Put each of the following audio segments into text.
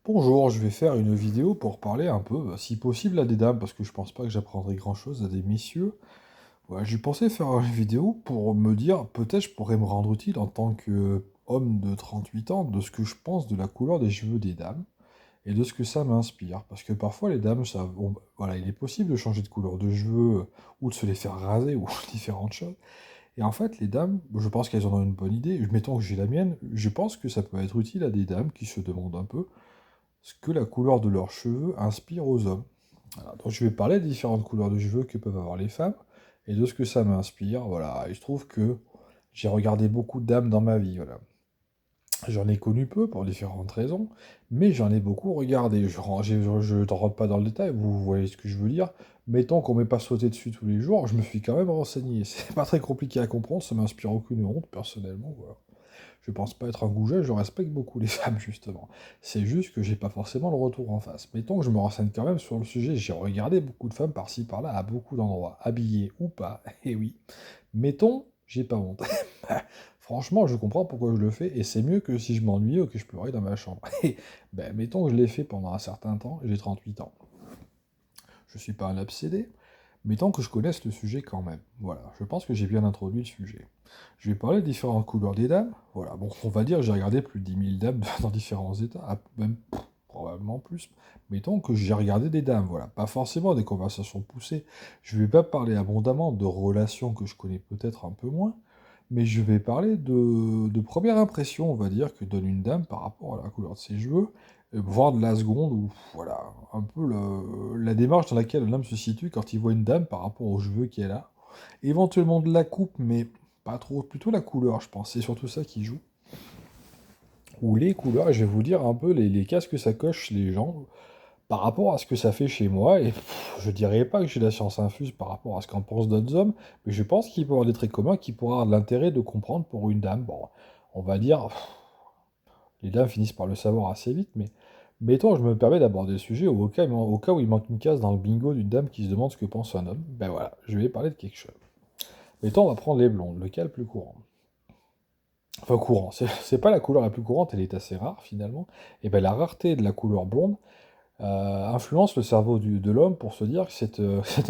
Bonjour, je vais faire une vidéo pour parler un peu, si possible, à des dames, parce que je pense pas que j'apprendrai grand-chose à des messieurs. Voilà, j'ai pensé faire une vidéo pour me dire, peut-être je pourrais me rendre utile en tant qu'homme de 38 ans, de ce que je pense de la couleur des cheveux des dames, et de ce que ça m'inspire. Parce que parfois les dames, voilà, il est possible de changer de couleur de cheveux, ou de se les faire raser, ou différentes choses. Et en fait, les dames, je pense qu'elles en ont une bonne idée. Mettons que j'ai la mienne, je pense que ça peut être utile à des dames qui se demandent un peu ce que la couleur de leurs cheveux inspire aux hommes. Voilà, donc je vais parler des différentes couleurs de cheveux que peuvent avoir les femmes et de ce que ça m'inspire. Voilà, il se trouve que j'ai regardé beaucoup de dames dans ma vie. Voilà. J'en ai connu peu pour différentes raisons, mais j'en ai beaucoup regardé. Je ne rentre pas dans le détail, vous voyez ce que je veux dire. Mettons qu'on ne m'ait pas sauté dessus tous les jours, je me suis quand même renseigné. C'est pas très compliqué à comprendre, ça m'inspire aucune honte personnellement. Voilà. Je pense pas être un goujat, je respecte beaucoup les femmes, justement. C'est juste que j'ai pas forcément le retour en face. Mettons que je me renseigne quand même sur le sujet, j'ai regardé beaucoup de femmes par-ci par-là, à beaucoup d'endroits, habillées ou pas, et oui. Mettons, j'ai pas honte. Franchement, je comprends pourquoi je le fais, et c'est mieux que si je m'ennuyais ou que je pleurais dans ma chambre. Ben, mettons que je l'ai fait pendant un certain temps, j'ai 38 ans. Je suis pas un obsédé, mettons que je connaisse le sujet quand même. Voilà, je pense que j'ai bien introduit le sujet. Je vais parler des différentes couleurs des dames. Voilà, bon, on va dire j'ai regardé plus de 10 000 dames dans différents états, même probablement plus. Mettons que j'ai regardé des dames, voilà. Pas forcément des conversations poussées. Je vais pas parler abondamment de relations que je connais peut-être un peu moins, mais je vais parler de première impression, on va dire, que donne une dame par rapport à la couleur de ses cheveux, voire de la seconde, ou voilà, un peu la démarche dans laquelle un homme se situe quand il voit une dame par rapport aux cheveux qu'elle a. Éventuellement de la coupe, mais pas trop, plutôt la couleur, je pense, c'est surtout ça qui joue. Ou les couleurs, et je vais vous dire un peu les cases que ça coche chez les gens, par rapport à ce que ça fait chez moi, et je dirais pas que j'ai la science infuse par rapport à ce qu'en pensent d'autres hommes, mais je pense qu'il peut y avoir des traits communs qui pourraient avoir de l'intérêt de comprendre pour une dame. Bon, on va dire, les dames finissent par le savoir assez vite, mais mettons, je me permets d'aborder le sujet au cas où il manque une case dans le bingo d'une dame qui se demande ce que pense un homme. Ben voilà, je vais parler de quelque chose. Mettons, on va prendre les blondes, lequel le plus courant. Enfin, courant, c'est pas la couleur la plus courante, elle est assez rare finalement. Et ben la rareté de la couleur blonde influence le cerveau de l'homme pour se dire que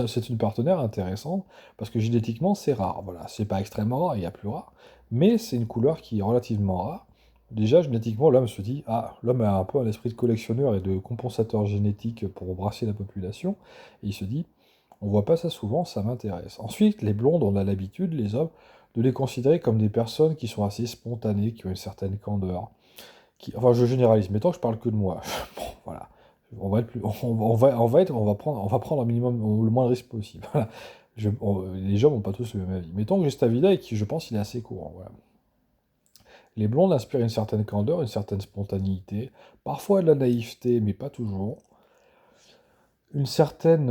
c'est une partenaire intéressante, parce que génétiquement c'est rare. Voilà, c'est pas extrêmement rare, il y a plus rare, mais c'est une couleur qui est relativement rare. Déjà, génétiquement, l'homme se dit, ah, l'homme a un peu un esprit de collectionneur et de compensateur génétique pour brasser la population, et il se dit, on voit pas ça souvent, ça m'intéresse. Ensuite, les blondes, on a l'habitude, les hommes, de les considérer comme des personnes qui sont assez spontanées, qui ont une certaine candeur. Enfin, je généralise, mettons que je parle que de moi. Bon, voilà. On va être plus, on va prendre un minimum, le moins de risques possible. Voilà. Les gens n'ont pas tous le même avis. Mettons que j'ai cet avis-là et que je pense qu'il est assez courant. Voilà. Les blondes inspirent une certaine candeur, une certaine spontanéité, parfois de la naïveté, mais pas toujours. Une certaine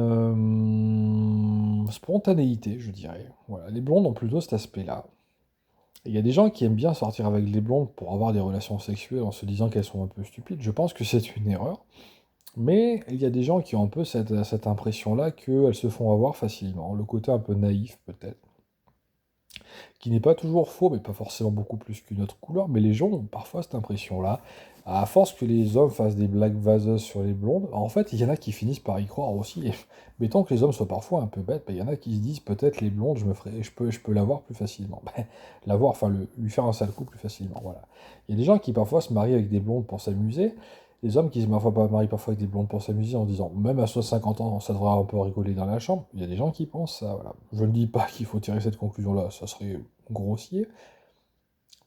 spontanéité, je dirais. Voilà. Les blondes ont plutôt cet aspect-là. Il y a des gens qui aiment bien sortir avec les blondes pour avoir des relations sexuelles en se disant qu'elles sont un peu stupides. Je pense que c'est une erreur. Mais il y a des gens qui ont un peu cette impression-là qu'elles se font avoir facilement. Le côté un peu naïf, peut-être. Qui n'est pas toujours faux, mais pas forcément beaucoup plus qu'une autre couleur. Mais les gens ont parfois cette impression-là. À force que les hommes fassent des blagues vaseuses sur les blondes, en fait, il y en a qui finissent par y croire aussi. Et mettons que les hommes soient parfois un peu bêtes, il y en a qui se disent peut-être les blondes, je peux l'avoir plus facilement. L'avoir, enfin, lui faire un sale coup plus facilement. Voilà. Il y a des gens qui parfois se marient avec des blondes pour s'amuser. Les hommes qui se marient parfois avec des blondes pour s'amuser en disant, même à 50 ans, ça devrait un peu rigoler dans la chambre. Il y a des gens qui pensent ça, voilà. Je ne dis pas qu'il faut tirer cette conclusion-là, ça serait grossier.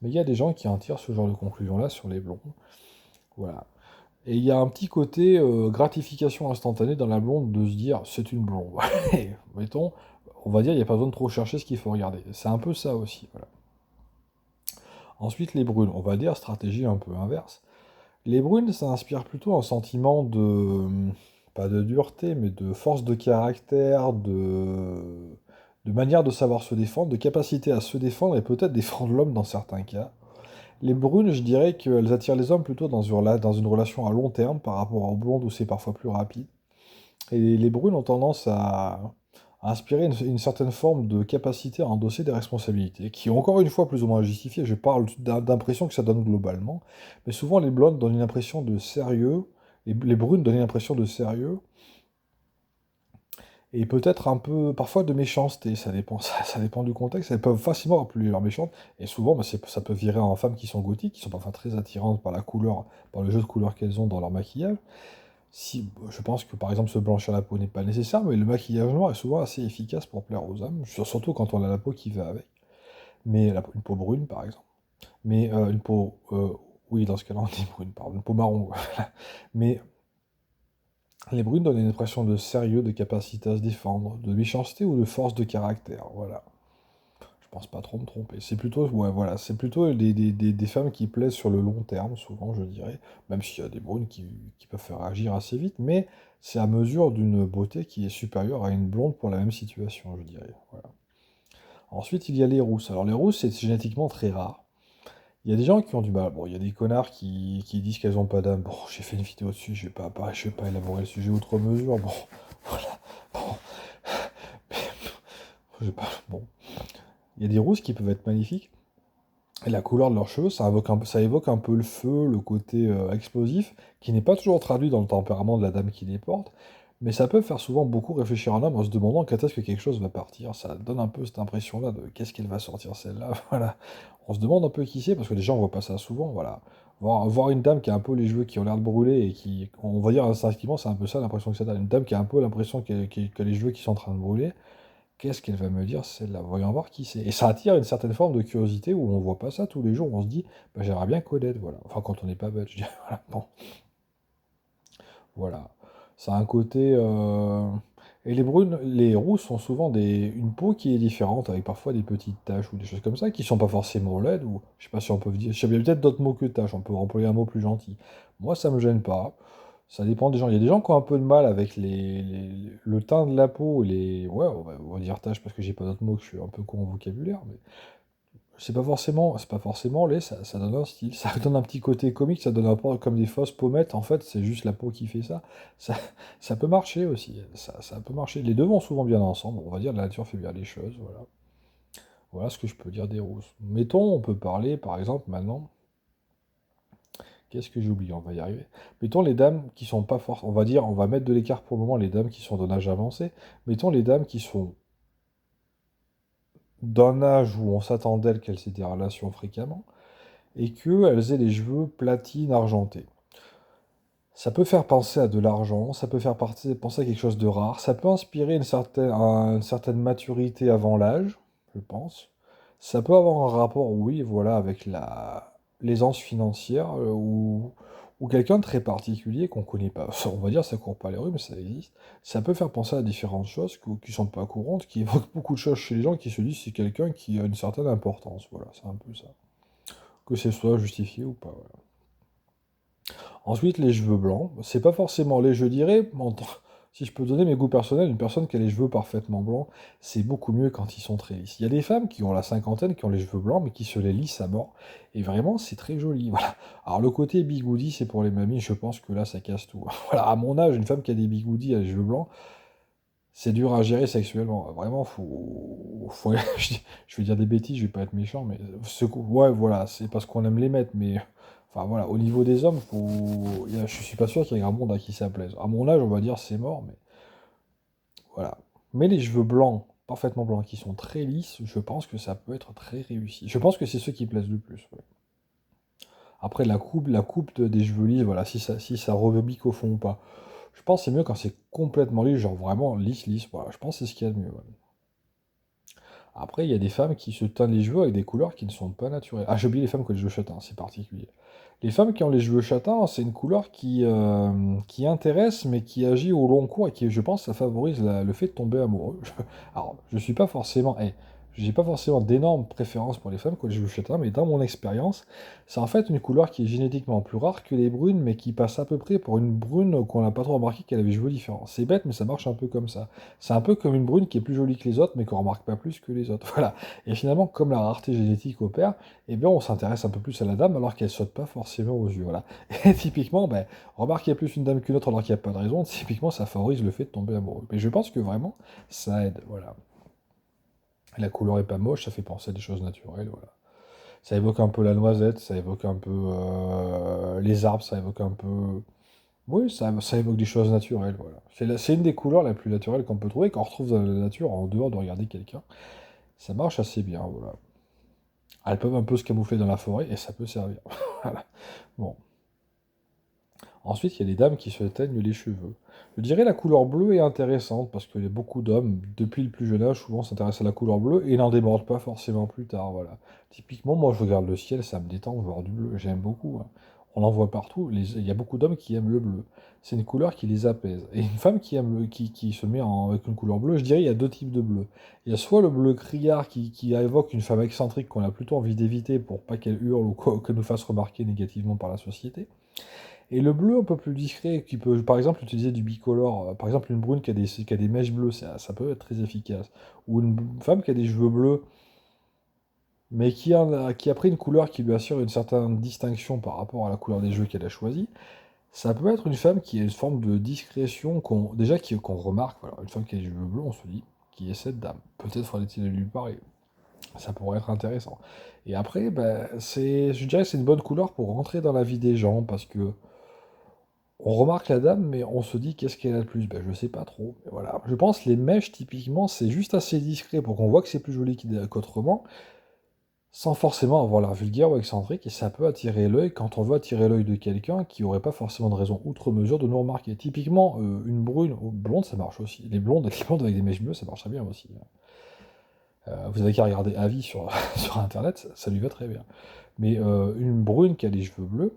Mais il y a des gens qui en tirent ce genre de conclusion-là sur les blondes. Voilà. Et il y a un petit côté gratification instantanée dans la blonde de se dire c'est une blonde. Et, mettons, on va dire il n'y a pas besoin de trop chercher ce qu'il faut regarder. C'est un peu ça aussi. Voilà. Ensuite, les brunes. On va dire stratégie un peu inverse. Les brunes, ça inspire plutôt un sentiment pas de dureté, mais de force de caractère, de manière de savoir se défendre, de capacité à se défendre et peut-être défendre l'homme dans certains cas. Les brunes, je dirais qu'elles attirent les hommes plutôt dans une relation à long terme par rapport aux blondes où c'est parfois plus rapide. Et les brunes ont tendance à inspirer une certaine forme de capacité à endosser des responsabilités, qui encore une fois plus ou moins justifiées. Je parle d'impression que ça donne globalement, mais souvent les blondes donnent une impression de sérieux, les brunes donnaient l'impression de sérieux, et peut-être un peu, parfois de méchanceté, ça dépend, ça dépend du contexte. Elles peuvent facilement avoir plus l'air méchantes, et souvent, bah, ça peut virer en femmes qui sont gothiques, qui sont parfois très attirantes par la couleur, par le jeu de couleurs qu'elles ont dans leur maquillage. Si, je pense que par exemple se blanchir la peau n'est pas nécessaire, mais le maquillage noir est souvent assez efficace pour plaire aux hommes, surtout quand on a la peau qui va avec. Mais une peau brune par exemple. Mais une peau, oui, dans ce cas-là on dit brune, pardon, une peau marron. Voilà. Mais les brunes donnent une impression de sérieux, de capacité à se défendre, de méchanceté ou de force de caractère. Voilà. Je pense pas trop me tromper. C'est plutôt, ouais, voilà, c'est plutôt des femmes qui plaisent sur le long terme, souvent, je dirais. Même s'il y a des brunes qui peuvent faire agir assez vite, mais c'est à mesure d'une beauté qui est supérieure à une blonde pour la même situation, je dirais. Voilà. Ensuite, il y a les rousses. Alors, les rousses, c'est génétiquement très rare. Il y a des gens qui ont du mal. Bon, il y a des connards qui disent qu'elles ont pas d'âme. Bon, j'ai fait une vidéo dessus, je vais pas élaborer le sujet outre mesure. Bon, voilà. Bon, bon. Il y a des rousses qui peuvent être magnifiques. Et la couleur de leurs cheveux, ça évoque un peu le feu, le côté explosif, qui n'est pas toujours traduit dans le tempérament de la dame qui les porte, mais ça peut faire souvent beaucoup réfléchir un homme en se demandant quand est-ce que quelque chose va partir. Ça donne un peu cette impression-là de qu'est-ce qu'elle va sortir celle-là. Voilà. On se demande un peu qui c'est, parce que les gens ne voient pas ça souvent. Voilà. Voir une dame qui a un peu les cheveux qui ont l'air de brûler et qui, on va dire instinctivement, c'est un peu ça l'impression que ça donne. Une dame qui a un peu l'impression qu'elle a les cheveux qui sont en train de brûler. Qu'est-ce qu'elle va me dire, celle-là? Voyons voir qui c'est. Et ça attire une certaine forme de curiosité où on voit pas ça tous les jours. On se dit, bah, j'aimerais bien connaître, voilà. Enfin, quand on n'est pas bête, je dis, voilà. Bon, voilà. Ça a un côté. Et les brunes, les rousses sont souvent une peau qui est différente, avec parfois des petites taches ou des choses comme ça, qui sont pas forcément laides, ou je sais pas si on peut dire. Je sais bien peut-être d'autres mots que taches, on peut employer un mot plus gentil. Moi, ça me gêne pas. Ça dépend des gens. Il y a des gens qui ont un peu de mal avec le teint de la peau, ouais, on va dire taches parce que j'ai pas d'autres mots, que je suis un peu con en vocabulaire, mais c'est pas forcément laid, ça donne un style, ça donne un petit côté comique, ça donne un peu comme des fausses pommettes, en fait, c'est juste la peau qui fait ça. Ça, ça peut marcher aussi, ça peut marcher. Les deux vont souvent bien ensemble, on va dire, la nature fait bien les choses, voilà. Voilà ce que je peux dire des rousses. Mettons, on peut parler, par exemple, maintenant, qu'est-ce que j'ai oublié, on va y arriver. Mettons les dames qui sont pas fortes, on va dire, on va mettre de l'écart pour le moment les dames qui sont d'un âge avancé, mettons les dames qui sont d'un âge où on s'attend d'elles qu'elles aient des relations fréquemment, et qu'elles aient les cheveux platine argentés. Ça peut faire penser à de l'argent, ça peut faire penser à quelque chose de rare, ça peut inspirer une certaine maturité avant l'âge, je pense. Ça peut avoir un rapport, oui, voilà, avec l'aisance financière, ou quelqu'un de très particulier qu'on connaît pas. On va dire, ça court pas les rues, mais ça existe. Ça peut faire penser à différentes choses qui sont pas courantes, qui évoquent beaucoup de choses chez les gens, qui se disent c'est quelqu'un qui a une certaine importance. Voilà, c'est un peu ça. Que ce soit justifié ou pas, voilà. Ensuite, les cheveux blancs, c'est pas forcément les, je dirais, si je peux donner mes goûts personnels, une personne qui a les cheveux parfaitement blancs, c'est beaucoup mieux quand ils sont très lisses. Il y a des femmes qui ont la cinquantaine, qui ont les cheveux blancs, mais qui se les lissent à mort, et vraiment, c'est très joli, voilà. Alors, le côté bigoudi, c'est pour les mamies, je pense que là, ça casse tout. Voilà, à mon âge, une femme qui a des bigoudis, a les cheveux blancs, c'est dur à gérer sexuellement. Vraiment, je vais dire des bêtises, je vais pas être méchant, mais ouais, voilà, c'est parce qu'on aime les mettre, mais enfin voilà, au niveau des hommes, je suis pas sûr qu'il y ait un monde à qui ça plaise. À mon âge, on va dire c'est mort, mais voilà. Mais les cheveux blancs, parfaitement blancs, qui sont très lisses, je pense que ça peut être très réussi. Je pense que c'est ceux qui plaisent le plus. Ouais. Après, la coupe des cheveux lisses, voilà, si ça rebique au fond ou pas. Je pense que c'est mieux quand c'est complètement lisse, genre vraiment lisse, lisse. Voilà, je pense que c'est ce qu'il y a de mieux. Ouais. Après, il y a des femmes qui se teignent les cheveux avec des couleurs qui ne sont pas naturelles. Ah, j'ai oublié les femmes qui ont les cheveux châtains, c'est particulier. Les femmes qui ont les cheveux châtains, c'est une couleur qui intéresse, mais qui agit au long cours et qui, je pense, ça favorise le fait de tomber amoureux. Alors, je suis pas forcément. J'ai pas forcément d'énormes préférences pour les femmes qui ont les cheveux châtains, mais dans mon expérience, c'est en fait une couleur qui est génétiquement plus rare que les brunes, mais qui passe à peu près pour une brune qu'on n'a pas trop remarqué qu'elle avait les cheveux différents. C'est bête, mais ça marche un peu comme ça. C'est un peu comme une brune qui est plus jolie que les autres, mais qu'on remarque pas plus que les autres. Voilà. Et finalement, comme la rareté génétique opère, eh bien, on s'intéresse un peu plus à la dame alors qu'elle saute pas forcément aux yeux. Voilà. Et typiquement, ben, remarquer plus une dame qu'une autre alors qu'il n'y a pas de raison, typiquement, ça favorise le fait de tomber amoureux. Mais je pense que vraiment, ça aide. Voilà. La couleur est pas moche, ça fait penser à des choses naturelles. Voilà. Ça évoque un peu la noisette, ça évoque un peu les arbres, ça évoque un peu Oui, ça évoque des choses naturelles, voilà. C'est une des couleurs la plus naturelle qu'on peut trouver, qu'on retrouve dans la nature en dehors de regarder quelqu'un. Ça marche assez bien, voilà. Elles peuvent un peu se camoufler dans la forêt et ça peut servir. Voilà. Bon. Ensuite, il y a les dames qui se teignent les cheveux. Je dirais la couleur bleue est intéressante parce que beaucoup d'hommes, depuis le plus jeune âge, souvent s'intéressent à la couleur bleue et n'en débordent pas forcément plus tard. Voilà. Typiquement, moi je regarde le ciel, ça me détend de voir du bleu. J'aime beaucoup, hein. On en voit partout. Il y a beaucoup d'hommes qui aiment le bleu. C'est une couleur qui les apaise. Et une femme qui aime qui se met avec une couleur bleue, je dirais il y a deux types de bleu. Il y a soit le bleu criard qui évoque une femme excentrique qu'on a plutôt envie d'éviter pour pas qu'elle hurle ou qu'elle nous fasse remarquer négativement par la société. Et le bleu un peu plus discret, qui peut par exemple utiliser du bicolore, par exemple une brune qui a des mèches bleues, ça peut être très efficace. Ou une femme qui a des cheveux bleus, mais qui a pris une couleur qui lui assure une certaine distinction par rapport à la couleur des cheveux qu'elle a choisi. Ça peut être une femme qui a une forme de discrétion qu'on remarque. Voilà, une femme qui a des cheveux bleus, on se dit, qui est cette dame. Peut-être faudrait-il lui parler. Ça pourrait être intéressant. Et après, ben, je dirais que c'est une bonne couleur pour rentrer dans la vie des gens, parce que on remarque la dame, mais on se dit qu'est-ce qu'elle a de plus? Ben, je sais pas trop. Mais voilà. Je pense les mèches, typiquement, c'est juste assez discret pour qu'on voit que c'est plus joli qu'autrement, sans forcément avoir l'air vulgaire ou excentrique, et ça peut attirer l'œil quand on veut attirer l'œil de quelqu'un qui aurait pas forcément de raison outre mesure de nous remarquer. Typiquement, une brune ou blonde, ça marche aussi. Les blondes avec des mèches bleues, ça marche très bien aussi. Vous avez qu'à regarder Avis sur, sur Internet, ça lui va très bien. Mais une brune qui a les cheveux bleus,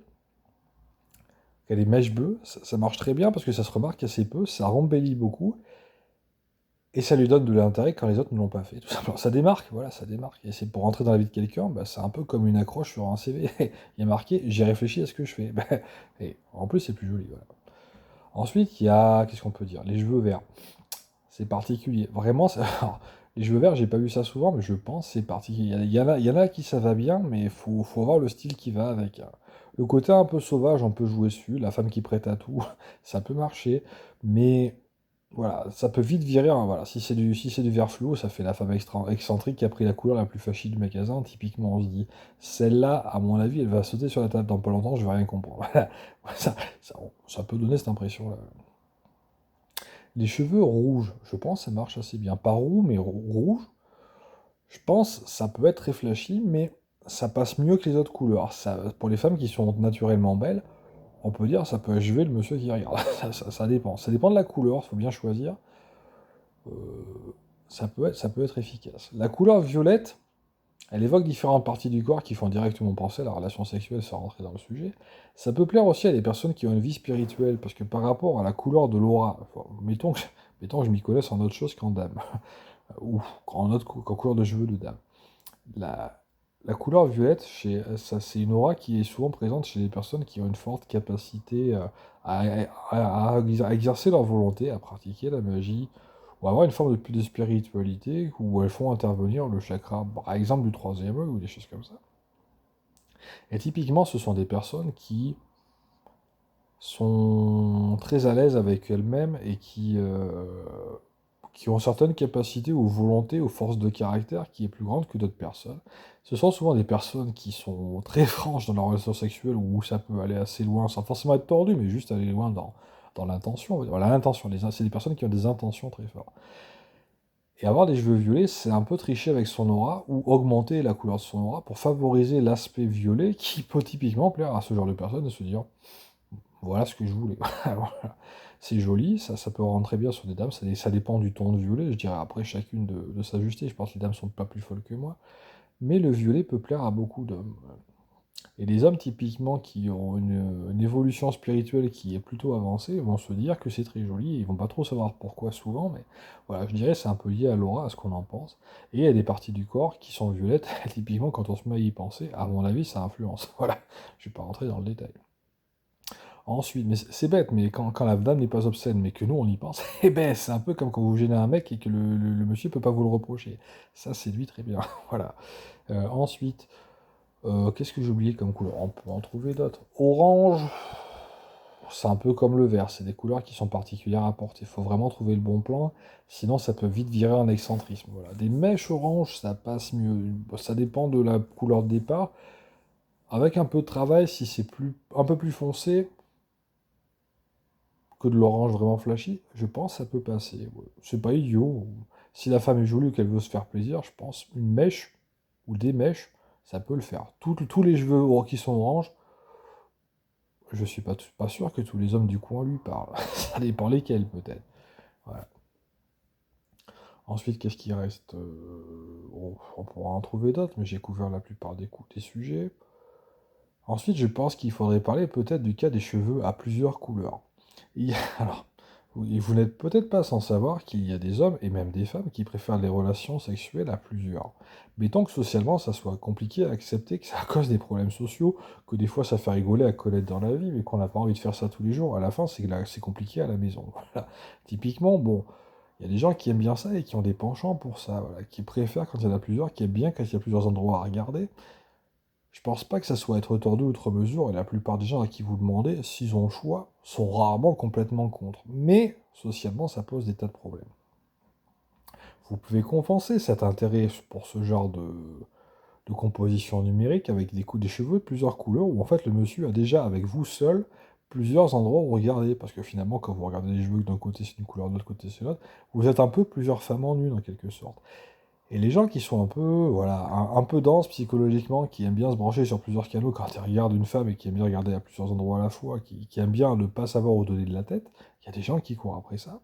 qui a les mèches bleues, ça marche très bien parce que ça se remarque assez peu, ça rembellit beaucoup, et ça lui donne de l'intérêt quand les autres ne l'ont pas fait, tout simplement. Ça démarque, voilà, ça démarque. Et c'est pour rentrer dans la vie de quelqu'un, bah, c'est un peu comme une accroche sur un CV. Il y a marqué, j'ai réfléchi à ce que je fais. Bah, et en plus, c'est plus joli, voilà. Ensuite, il y a, qu'est-ce qu'on peut dire? Les cheveux verts. C'est particulier. Vraiment, alors, les cheveux verts, j'ai pas vu ça souvent, mais je pense que c'est particulier. Il y en a qui ça va bien, mais faut avoir le style qui va avec, hein. Le côté un peu sauvage, on peut jouer dessus. La femme qui prête à tout, ça peut marcher. Mais voilà, ça peut vite virer, hein, voilà. Si c'est du vert fluo, ça fait la femme excentrique qui a pris la couleur la plus flashy du magasin. Typiquement, on se dit, celle-là, à mon avis, elle va sauter sur la table dans pas longtemps, je vais rien comprendre. Voilà. Ça peut donner cette impression-là. Les cheveux rouges, je pense que ça marche assez bien. Pas roux, mais rouge. Je pense ça peut être très flashy, mais ça passe mieux que les autres couleurs. Pour les femmes qui sont naturellement belles, on peut dire ça peut achever le monsieur qui regarde. Ça dépend. Ça dépend de la couleur, il faut bien choisir. Ça peut être efficace. La couleur violette, elle évoque différentes parties du corps qui font directement penser à la relation sexuelle sans rentrer dans le sujet. Ça peut plaire aussi à des personnes qui ont une vie spirituelle, parce que par rapport à la couleur de l'aura, enfin, mettons que je m'y connaisse en autre chose qu'en dame, ou qu'en couleur de cheveux de dame. La, la couleur violette, ça, c'est une aura qui est souvent présente chez les personnes qui ont une forte capacité à exercer leur volonté, à pratiquer la magie, ou avoir une forme de spiritualité, où elles font intervenir le chakra, par exemple du troisième œil, ou des choses comme ça. Et typiquement, ce sont des personnes qui sont très à l'aise avec elles-mêmes et qui ont certaines capacités ou volontés ou forces de caractère qui est plus grande que d'autres personnes. Ce sont souvent des personnes qui sont très franches dans leur relation sexuelle où ça peut aller assez loin, sans forcément être tordu, mais juste aller loin dans l'intention. Voilà, l'intention. C'est des personnes qui ont des intentions très fortes. Et avoir des cheveux violets, c'est un peu tricher avec son aura ou augmenter la couleur de son aura pour favoriser l'aspect violet qui peut typiquement plaire à ce genre de personnes et se dire voilà ce que je voulais. Voilà. C'est joli, ça peut rentrer bien sur des dames, ça dépend du ton de violet, je dirais après chacune de s'ajuster, je pense que les dames sont pas plus folles que moi, mais le violet peut plaire à beaucoup d'hommes. Et les hommes typiquement qui ont une évolution spirituelle qui est plutôt avancée vont se dire que c'est très joli, ils vont pas trop savoir pourquoi souvent, mais voilà, je dirais c'est un peu lié à l'aura, à ce qu'on en pense. Et il y a des parties du corps qui sont violettes, typiquement quand on se met à y penser, à mon avis ça influence. Voilà, je vais pas rentrer dans le détail. Ensuite, mais c'est bête, mais quand la dame n'est pas obscène, mais que nous on y pense, eh ben c'est un peu comme quand vous gênez un mec et que le monsieur peut pas vous le reprocher. Ça séduit très bien, voilà. Ensuite, qu'est-ce que j'ai oublié comme couleur? On peut en trouver d'autres. Orange, c'est un peu comme le vert, c'est des couleurs qui sont particulières à porter. Il faut vraiment trouver le bon plan, sinon ça peut vite virer en excentrisme. Voilà. Des mèches orange, ça passe mieux. Ça dépend de la couleur de départ. Avec un peu de travail, si c'est un peu plus foncé, que de l'orange vraiment flashy, je pense que ça peut passer. Ouais. C'est pas idiot. Si la femme est jolie ou qu'elle veut se faire plaisir, je pense une mèche ou des mèches, ça peut le faire. Tous les cheveux qui sont orange, je suis pas sûr que tous les hommes du coin lui parlent. Ça dépend lesquels peut-être. Voilà. Ensuite, qu'est-ce qui reste? On pourra en trouver d'autres, mais j'ai couvert la plupart des sujets. Ensuite, je pense qu'il faudrait parler peut-être du cas des cheveux à plusieurs couleurs. Alors, oui, vous n'êtes peut-être pas sans savoir qu'il y a des hommes et même des femmes qui préfèrent les relations sexuelles à plusieurs. Mais tant que socialement ça soit compliqué à accepter que ça cause des problèmes sociaux, que des fois ça fait rigoler à connaître dans la vie, mais qu'on n'a pas envie de faire ça tous les jours, à la fin c'est compliqué à la maison. Voilà. Typiquement, bon, il y a des gens qui aiment bien ça et qui ont des penchants pour ça, voilà, qui préfèrent quand il y en a plusieurs, qui aiment bien quand il y a plusieurs endroits à regarder. Je pense pas que ça soit être tordu outre mesure, et la plupart des gens à qui vous demandez, s'ils ont le choix, sont rarement complètement contre. Mais, socialement, ça pose des tas de problèmes. Vous pouvez compenser cet intérêt pour ce genre de composition numérique avec des coups des cheveux de plusieurs couleurs, où en fait le monsieur a déjà avec vous seul plusieurs endroits où regarder, parce que finalement quand vous regardez les cheveux d'un côté c'est une couleur, de l'autre côté c'est l'autre, vous êtes un peu plusieurs femmes en une en quelque sorte. Et les gens qui sont un peu, voilà, un peu denses psychologiquement, qui aiment bien se brancher sur plusieurs canaux quand ils regardent une femme et qui aiment bien regarder à plusieurs endroits à la fois, qui aiment bien ne pas savoir où donner de la tête, il y a des gens qui courent après ça.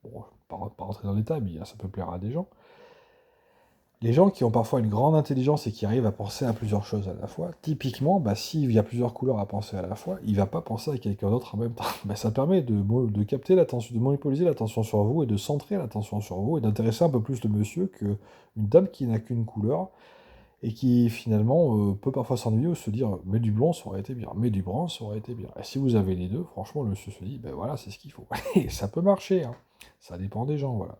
Bon, je ne vais pas rentrer dans le détail, mais ça peut plaire à des gens. Les gens qui ont parfois une grande intelligence et qui arrivent à penser à plusieurs choses à la fois, typiquement, bah, s'il y a plusieurs couleurs à penser à la fois, il ne va pas penser à quelqu'un d'autre en même temps. Bah, ça permet de capter l'attention, de monopoliser l'attention sur vous et de centrer l'attention sur vous et d'intéresser un peu plus le monsieur qu'une dame qui n'a qu'une couleur et qui finalement peut parfois s'ennuyer ou se dire mais du blond ça aurait été bien, mais du brun ça aurait été bien. Et si vous avez les deux, franchement, le monsieur se dit ben voilà, c'est ce qu'il faut. Et ça peut marcher, hein. Ça dépend des gens, voilà.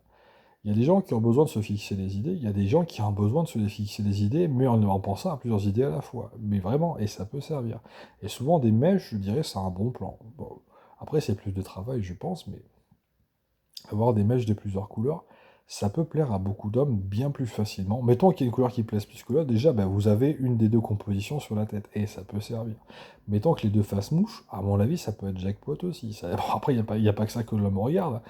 Il y a des gens qui ont besoin de se fixer des idées, il y a des gens qui ont besoin de se fixer des idées, mais en pensant à plusieurs idées à la fois. Mais vraiment, et ça peut servir. Et souvent, des mèches, je dirais, c'est un bon plan. Bon, après, c'est plus de travail, je pense, mais avoir des mèches de plusieurs couleurs, ça peut plaire à beaucoup d'hommes bien plus facilement. Mettons qu'il y a une couleur qui plaise plus que l'autre, déjà, ben, vous avez une des deux compositions sur la tête, et ça peut servir. Mettons que les deux fassent mouche, à mon avis, ça peut être jackpot aussi. Bon, après, il n'y a pas que ça que l'homme regarde,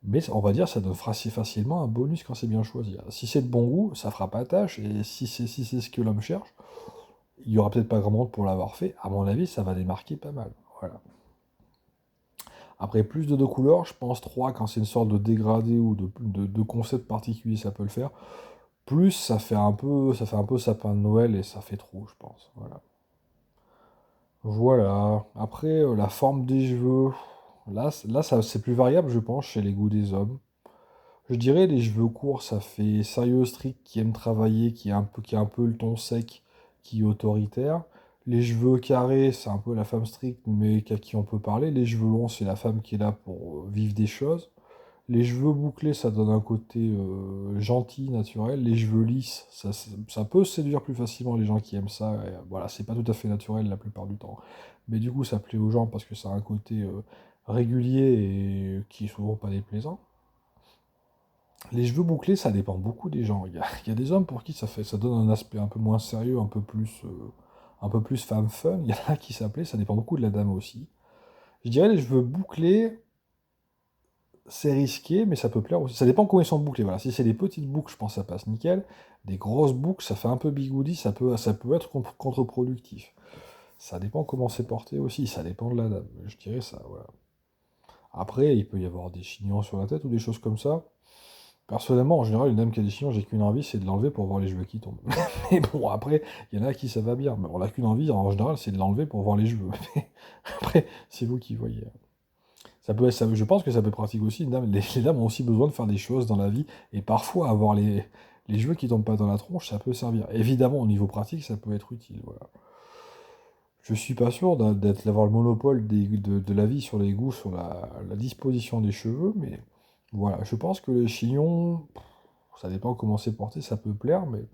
mais on va dire ça donne assez facilement un bonus quand c'est bien choisi. Si c'est de bon goût, ça fera pas tâche, et si c'est ce que l'homme cherche, il y aura peut-être pas grand monde pour l'avoir fait. À mon avis, ça va démarquer pas mal. Voilà. Après, plus de deux couleurs, je pense trois quand c'est une sorte de dégradé ou de concept particulier, ça peut le faire. Plus, ça fait un peu sapin de Noël et ça fait trop, je pense. Voilà. Voilà. Après, la forme des cheveux. Là c'est plus variable, je pense, chez les goûts des hommes. Je dirais les cheveux courts, ça fait sérieux strict, qui aime travailler, qui a un peu le ton sec, qui est autoritaire. Les cheveux carrés, c'est un peu la femme stricte, mais à qui on peut parler. Les cheveux longs, c'est la femme qui est là pour vivre des choses. Les cheveux bouclés, ça donne un côté gentil, naturel. Les cheveux lisses, ça peut séduire plus facilement les gens qui aiment ça. Et, voilà, c'est pas tout à fait naturel la plupart du temps. Mais du coup, ça plaît aux gens parce que ça a un côté régulier et qui est souvent pas déplaisant. Les cheveux bouclés, ça dépend beaucoup des gens. Il y a des hommes pour qui ça donne un aspect un peu moins sérieux, un peu plus femme fun. Il y en a qui s'appelaient, ça dépend beaucoup de la dame aussi. Je dirais les cheveux bouclés, c'est risqué, mais ça peut plaire aussi. Ça dépend comment ils sont bouclés. Voilà. Si c'est des petites boucles, je pense que ça passe nickel. Des grosses boucles, ça fait un peu bigoudi, ça peut être contre-productif. Ça dépend comment c'est porté aussi, ça dépend de la dame. Je dirais ça, voilà. Après, il peut y avoir des chignons sur la tête ou des choses comme ça. Personnellement, en général, une dame qui a des chignons, j'ai qu'une envie, c'est de l'enlever pour voir les cheveux qui tombent. Mais bon, après, il y en a à qui ça va bien. Mais on n'a qu'une envie, en général, c'est de l'enlever pour voir les cheveux. Mais après, c'est vous qui voyez. Je pense que ça peut être pratique aussi. Les dames ont aussi besoin de faire des choses dans la vie. Et parfois, avoir les cheveux qui tombent pas dans la tronche, ça peut servir. Évidemment, au niveau pratique, ça peut être utile. Voilà. Je suis pas sûr d'avoir le monopole de la vie sur les goûts, sur la disposition des cheveux, mais voilà, je pense que les chignons, ça dépend comment c'est porté, ça peut plaire, mais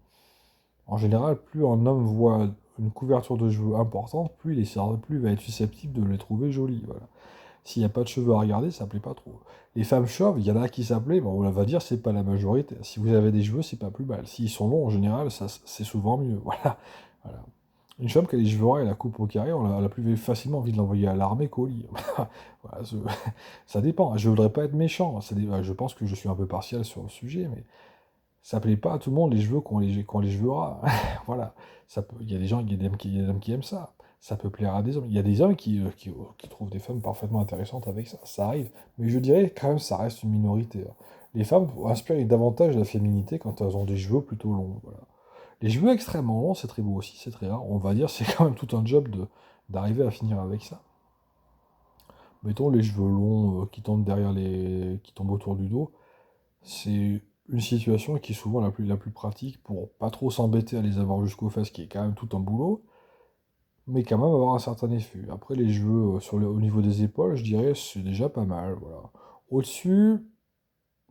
en général, plus un homme voit une couverture de cheveux importante, plus il va être susceptible de les trouver jolis. Voilà. S'il n'y a pas de cheveux à regarder, ça plaît pas trop. Les femmes chauves, il y en a qui s'appelaient, bon, on va dire, c'est pas la majorité. Si vous avez des cheveux, c'est pas plus mal. S'ils sont longs, en général, ça, c'est souvent mieux. Voilà. Voilà. Une femme qui a les cheveux ras et la coupe au carré, elle a plus facilement envie de l'envoyer à l'armée qu'au lit. Voilà, ça dépend. Je voudrais pas être méchant. Je pense que je suis un peu partial sur le sujet, mais ça plaît pas à tout le monde les cheveux qui ont les cheveux ras. Voilà. Il y a des gens, il y a des hommes qui aiment ça. Ça peut plaire à des hommes. Il y a des hommes qui trouvent des femmes parfaitement intéressantes avec ça. Ça arrive. Mais je dirais quand même, ça reste une minorité, hein. Les femmes inspirent davantage de la féminité quand elles ont des cheveux plutôt longs. Voilà. Les cheveux extrêmement longs, c'est très beau aussi, c'est très rare. On va dire, c'est quand même tout un job d'arriver à finir avec ça. Mettons les cheveux longs qui tombent qui tombent autour du dos. C'est une situation qui est souvent la plus pratique pour pas trop s'embêter à les avoir jusqu'aux fesses, qui est quand même tout un boulot, mais quand même avoir un certain effet. Après, les cheveux au niveau des épaules, je dirais, c'est déjà pas mal. Voilà. Au-dessus,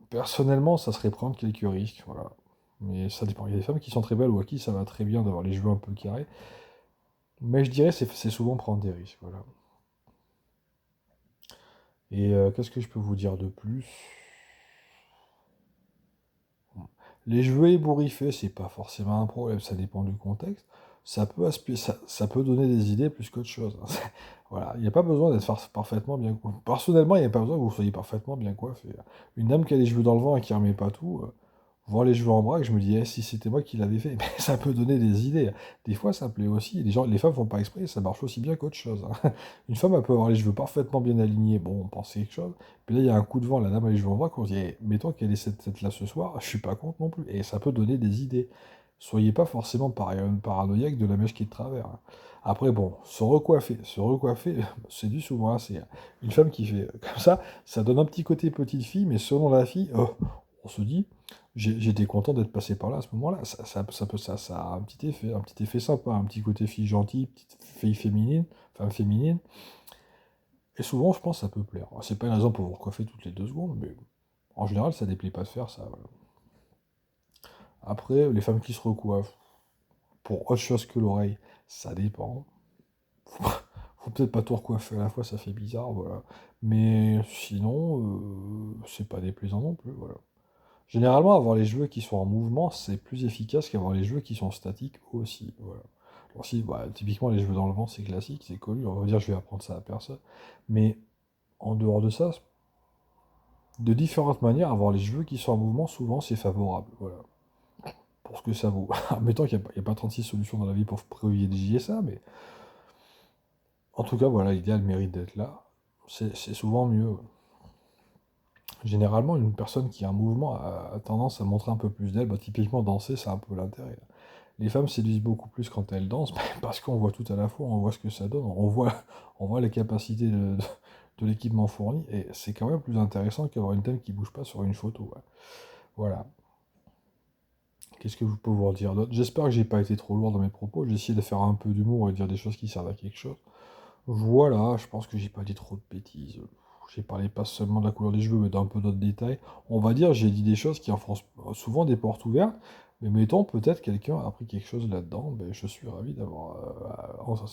personnellement, ça serait prendre quelques risques. Voilà. Mais ça dépend. Il y a des femmes qui sont très belles ou à qui ça va très bien d'avoir les cheveux un peu carrés. Mais je dirais c'est souvent prendre des risques. Voilà. Et qu'est-ce que je peux vous dire de plus? Les cheveux ébouriffés, c'est pas forcément un problème, ça dépend du contexte. Ça peut donner des idées plus qu'autre chose, hein. Voilà, il n'y a pas besoin d'être parfaitement bien coiffé. Personnellement, il n'y a pas besoin que vous soyez parfaitement bien coiffé. Une dame qui a les cheveux dans le vent et qui remet pas tout, voir les cheveux en vrac, je me dis, eh, si c'était moi qui l'avais fait, mais ça peut donner des idées. Des fois, ça plaît aussi. Les femmes font pas exprès, ça marche aussi bien qu'autre chose, hein. Une femme, elle peut avoir les cheveux parfaitement bien alignés, bon, on pense quelque chose. Puis là, il y a un coup de vent, la dame a les cheveux en vrac, on se dit, eh, mettons qu'elle ait cette tête-là ce soir, je suis pas contre non plus. Et ça peut donner des idées. Soyez pas forcément paranoïaque de la mèche qui est de travers, hein. Après, bon, se recoiffer, c'est du souvent, hein, c'est une femme qui fait comme ça donne un petit côté petite fille, mais selon la fille, on se dit, j'étais content d'être passé par là à ce moment-là. Ça a un petit effet sympa, un petit côté fille gentille, petite fille féminine, femme féminine. Et souvent, je pense que ça peut plaire. C'est pas une raison pour vous recoiffer toutes les 2 secondes, mais en général, ça déplaît pas de faire ça, voilà. Après, les femmes qui se recoiffent, pour autre chose que l'oreille, ça dépend. Faut peut-être pas tout recoiffer à la fois, ça fait bizarre, voilà. Mais sinon, c'est pas déplaisant non plus, voilà. Généralement, avoir les cheveux qui sont en mouvement, c'est plus efficace qu'avoir les cheveux qui sont statiques aussi, voilà. Alors si, bah, typiquement, les cheveux dans le vent, c'est classique, c'est connu, on va dire, je vais apprendre ça à personne. Mais en dehors de ça, de différentes manières, avoir les cheveux qui sont en mouvement, souvent, c'est favorable, voilà. Pour ce que ça vaut. Admettons qu'il n'y a pas 36 solutions dans la vie pour privilégier ça, mais en tout cas, voilà, l'idéal mérite d'être là. C'est souvent mieux. Généralement, une personne qui a un mouvement a tendance à montrer un peu plus d'elle. Bah, typiquement, danser, c'est un peu l'intérêt. Les femmes séduisent beaucoup plus quand elles dansent, parce qu'on voit tout à la fois, on voit ce que ça donne, on voit les capacités de l'équipement fourni, et c'est quand même plus intéressant qu'avoir une telle qui bouge pas sur une photo, ouais. Voilà. Qu'est-ce que je peux vous dire d'autre? J'espère que j'ai pas été trop lourd dans mes propos. J'ai essayé de faire un peu d'humour et de dire des choses qui servent à quelque chose. Voilà, je pense que j'ai pas dit trop de bêtises. J'ai parlé pas seulement de la couleur des cheveux, mais d'un peu d'autres détails. On va dire, j'ai dit des choses qui enfoncent souvent des portes ouvertes, mais mettons, peut-être quelqu'un a appris quelque chose là-dedans. Ben, je suis ravi d'avoir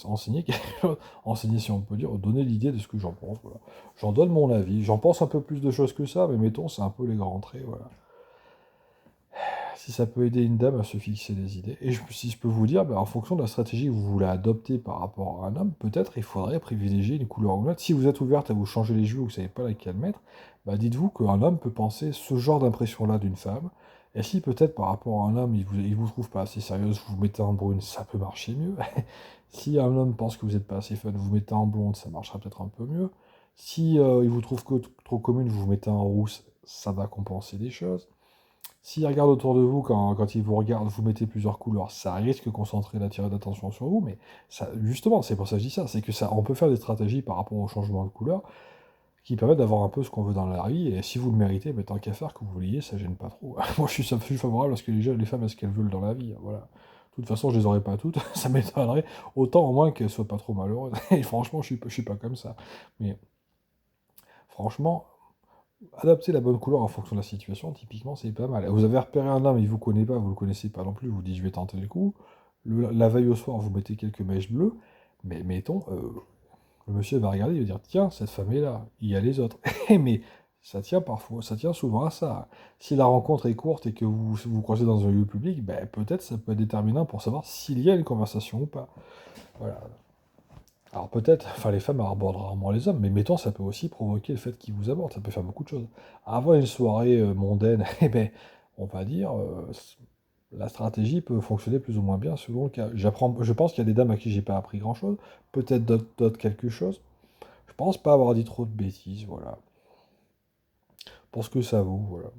enseigné quelque chose, enseigné si on peut dire, donné l'idée de ce que j'en pense. Voilà. J'en donne mon avis. J'en pense un peu plus de choses que ça, mais mettons, c'est un peu les grands traits. Voilà. Si ça peut aider une dame à se fixer des idées. Et si je peux vous dire, ben, en fonction de la stratégie que vous voulez adopter par rapport à un homme, peut-être il faudrait privilégier une couleur ou une autre. Si vous êtes ouverte à vous changer les cheveux, vous ne savez pas laquelle mettre, bah dites-vous qu'un homme peut penser ce genre d'impression-là d'une femme. Et si peut-être par rapport à un homme, il vous trouve pas assez sérieuse, vous vous mettez en brune, ça peut marcher mieux. Si un homme pense que vous n'êtes pas assez fun, vous vous mettez en blonde, ça marchera peut-être un peu mieux. Si il vous trouve trop commune, vous vous mettez en rousse, ça va compenser des choses. S'il regarde autour de vous, quand il vous regarde, vous mettez plusieurs couleurs, ça risque de concentrer l'attiré d'attention sur vous, mais ça, justement, c'est pour ça que je dis ça, c'est que ça, on peut faire des stratégies par rapport au changement de couleur qui permettent d'avoir un peu ce qu'on veut dans la vie, et si vous le méritez, ben, tant qu'à faire que vous l'ayez, ça gêne pas trop. Moi, je suis favorable à ce que les femmes aient ce qu'elles veulent dans la vie, voilà. De toute façon, je les aurais pas toutes, ça m'étonnerait, autant au moins qu'elles soient pas trop malheureuses. Et franchement, je suis pas comme ça. Mais franchement, adapter la bonne couleur en fonction de la situation, typiquement, c'est pas mal. Vous avez repéré un homme, il vous connaît pas, vous le connaissez pas non plus, vous dites je vais tenter le coup. La veille au soir, vous mettez quelques mèches bleues, mais mettons, le monsieur va regarder, il va dire tiens, cette femme est là, il y a les autres. Mais Ça tient parfois, ça tient souvent à ça. Si la rencontre est courte et que vous vous croisez dans un lieu public, ben, peut-être ça peut être déterminant pour savoir s'il y a une conversation ou pas. Voilà. Alors peut-être, enfin les femmes abordent rarement les hommes, mais mettons, ça peut aussi provoquer le fait qu'ils vous abordent, ça peut faire beaucoup de choses. Avant une soirée mondaine, eh ben, on va dire, la stratégie peut fonctionner plus ou moins bien selon le cas. Je pense qu'il y a des dames à qui j'ai pas appris grand-chose, peut-être d'autres quelque chose. Je pense pas avoir dit trop de bêtises, voilà. Pour ce que ça vaut, voilà.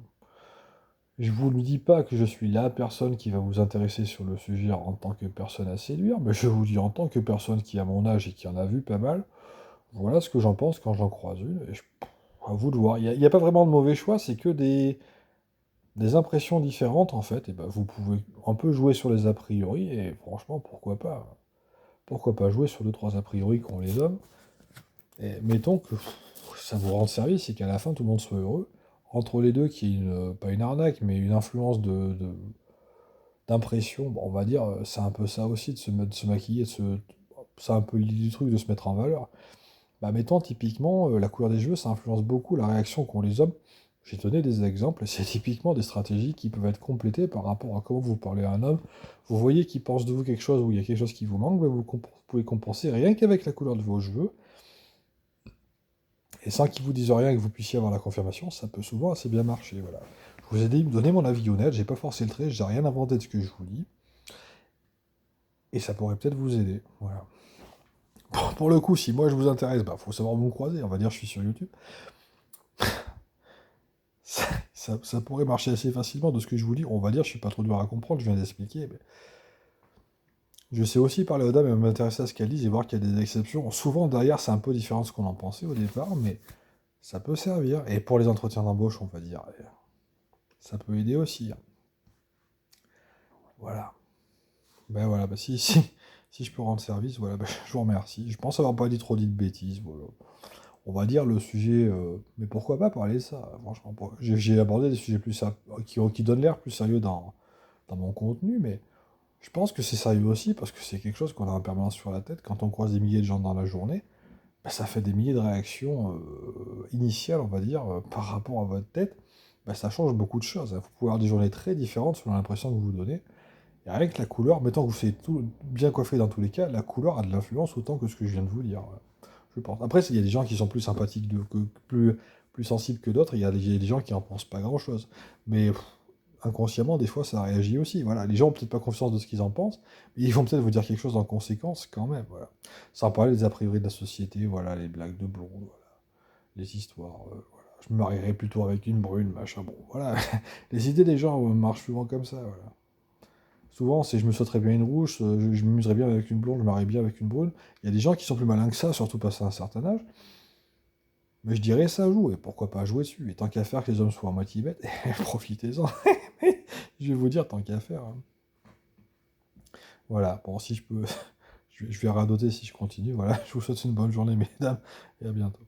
Je vous le dis pas que je suis la personne qui va vous intéresser sur le sujet en tant que personne à séduire, mais je vous dis en tant que personne qui a mon âge et qui en a vu pas mal, voilà ce que j'en pense quand j'en croise une. À vous de voir. Il y a pas vraiment de mauvais choix, c'est que des impressions différentes en fait. Et ben, vous pouvez un peu jouer sur les a priori, et franchement, pourquoi pas? Pourquoi pas jouer sur deux, trois a priori qu'ont les hommes? Et mettons que ça vous rende service et qu'à la fin tout le monde soit heureux. Entre les deux, qu'il y ait pas une arnaque, mais une influence d'impression, bon, on va dire, c'est un peu ça aussi de se maquiller, c'est un peu l'idée du truc de se mettre en valeur. Bah, mettons typiquement, la couleur des cheveux, ça influence beaucoup la réaction qu'ont les hommes. J'ai donné des exemples, et c'est typiquement des stratégies qui peuvent être complétées par rapport à comment vous parlez à un homme. Vous voyez qu'il pense de vous quelque chose ou il y a quelque chose qui vous manque, bah, pouvez compenser rien qu'avec la couleur de vos cheveux. Et sans qu'il vous dise rien et que vous puissiez avoir la confirmation, ça peut souvent assez bien marcher. Voilà. Je vous ai donné mon avis honnête, j'ai pas forcé le trait, j'ai rien inventé de ce que je vous dis. Et ça pourrait peut-être vous aider. Voilà. Pour le coup, si moi je vous intéresse, bah faut savoir où me croiser. On va dire je suis sur YouTube. Ça pourrait marcher assez facilement de ce que je vous dis. On va dire, je suis pas trop dur à comprendre, je viens d'expliquer. Mais je sais aussi parler aux dames et m'intéresser à ce qu'elles disent et voir qu'il y a des exceptions. Souvent, derrière, c'est un peu différent de ce qu'on en pensait au départ, mais ça peut servir. Et pour les entretiens d'embauche, on va dire, ça peut aider aussi, hein. Voilà. Ben voilà, bah si je peux rendre service, voilà, ben, je vous remercie. Je pense avoir pas dit de bêtises, voilà. On va dire le sujet, mais pourquoi pas parler de ça, franchement. J'ai abordé des sujets qui donnent l'air plus sérieux dans mon contenu, mais je pense que c'est sérieux aussi parce que c'est quelque chose qu'on a en permanence sur la tête. Quand on croise des milliers de gens dans la journée, bah, ça fait des milliers de réactions initiales, on va dire, par rapport à votre tête. Bah, ça change beaucoup de choses, hein. Vous pouvez avoir des journées très différentes selon l'impression que vous donnez. Et rien que la couleur, mettons que vous êtes tout bien coiffé dans tous les cas, la couleur a de l'influence autant que ce que je viens de vous dire. Je pense. Après, il y a des gens qui sont plus sympathiques, plus sensibles que d'autres, il y a des gens qui en pensent pas grand-chose. Mais inconsciemment, des fois, ça réagit aussi. Voilà. Les gens ont peut-être pas conscience de ce qu'ils en pensent, mais ils vont peut-être vous dire quelque chose en conséquence quand même. Voilà. Sans parler des a priori de la société, voilà, les blagues de blondes, voilà, les histoires. Voilà. Je me marierais plutôt avec une brune, machin. Bon, voilà. Les idées des gens marchent souvent comme ça. Voilà. Souvent, c'est je me sauterais bien une rouge, je m'amuserais bien avec une blonde, je me marierais bien avec une brune. Il y a des gens qui sont plus malins que ça, surtout passé un certain âge. Mais je dirais ça joue, et pourquoi pas jouer dessus. Et tant qu'à faire que les hommes soient à moitié bêtes, profitez-en. Je vais vous dire, tant qu'à faire, hein. Voilà, bon, si je peux, je vais radoter si je continue. Voilà, je vous souhaite une bonne journée, mesdames, et à bientôt.